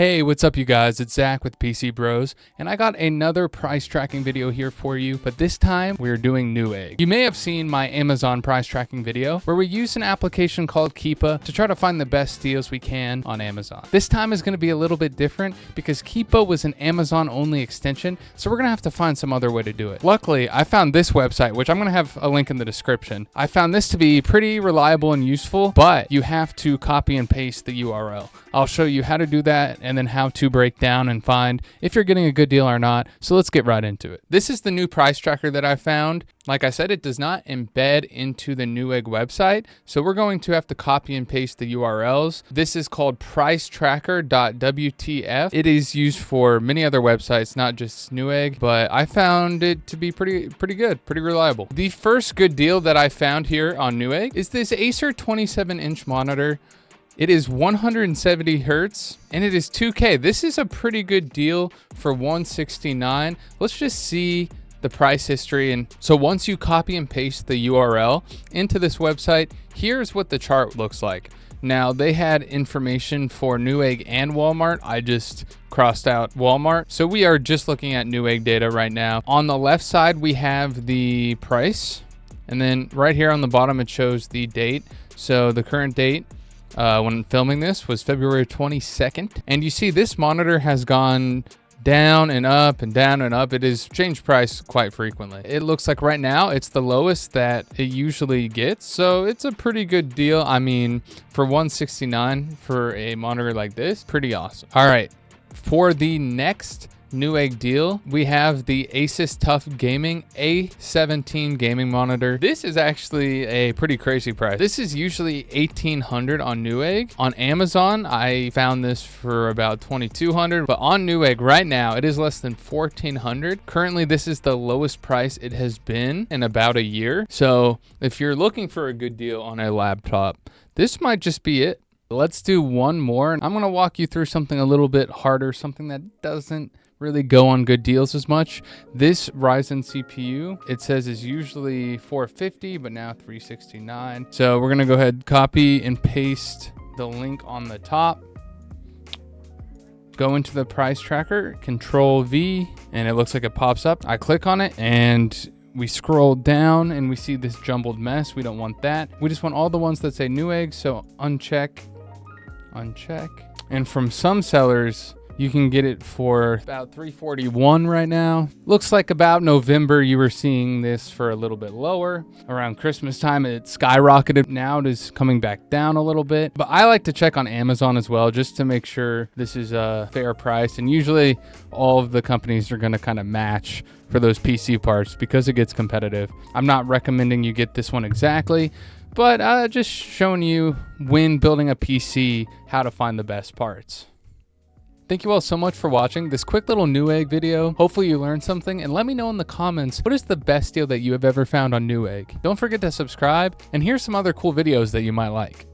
Hey, what's up you guys? It's Zach with PCBros, and I got another price tracking video here for you, but this time we're doing Newegg. You may have seen my Amazon price tracking video where we use an application called Keepa to try to find the best deals we can on Amazon. This time is going to be a little bit different because Keepa was an Amazon only extension, so we're going to have to find some other way to do it. Luckily, I found this website, which I'm going to have a link in the description. I found this to be pretty reliable and useful, but you have to copy and paste the URL. I'll show you how to do that and then how to break down and find if you're getting a good deal or not. So let's get right into it. This is the new price tracker that I found. Like I said, it does not embed into the Newegg website. So we're going to have to copy and paste the URLs. This is called pricetracker.wtf. It is used for many other websites, not just Newegg, but I found it to be pretty good, pretty reliable. The first good deal that I found here on Newegg is this Acer 27-inch monitor. It is 170 hertz and it is 2K. This is a pretty good deal for $169. Let's just see the price history. And so once you copy and paste the URL into this website, here's what the chart looks like. Now they had information for Newegg and Walmart. I just crossed out Walmart. So we are just looking at Newegg data right now. On the left side, we have the price. And then right here on the bottom, it shows the date. So the current date when filming this was February 22nd. And you see this monitor has gone down and up and down and up. It has changed price quite frequently. It looks like right now it's the lowest that it usually gets. So it's a pretty good deal. I mean, for $169 for a monitor like this, pretty awesome. All right, for the next Newegg deal, we have the Asus Tough Gaming A17 gaming monitor. This is actually a pretty crazy price. This is usually $1,800 on Newegg. On Amazon, I found this for about $2,200, but on Newegg right now, it is less than $1,400. Currently, this is the lowest price it has been in about a year. So if you're looking for a good deal on a laptop, this might just be it. Let's do one more. I'm going to walk you through something a little bit harder, something that doesn't really go on good deals as much. This Ryzen CPU, it says is usually $450, but now $369. So we're gonna go ahead, copy and paste the link on the top. Go into the price tracker, Control V, and it looks like it pops up. I click on it and we scroll down and we see this jumbled mess. We don't want that. We just want all the ones that say Newegg. So uncheck. And from some sellers, you can get it for about $341 right now. Looks like about November, you were seeing this for a little bit lower. Around Christmas time, it skyrocketed. Now it is coming back down a little bit. But I like to check on Amazon as well, just to make sure this is a fair price. And usually all of the companies are gonna kind of match for those PC parts because it gets competitive. I'm not recommending you get this one exactly, but just showing you when building a PC, how to find the best parts. Thank you all so much for watching this quick little Newegg video. Hopefully you learned something, and let me know in the comments, what is the best deal that you have ever found on Newegg? Don't forget to subscribe, and here's some other cool videos that you might like.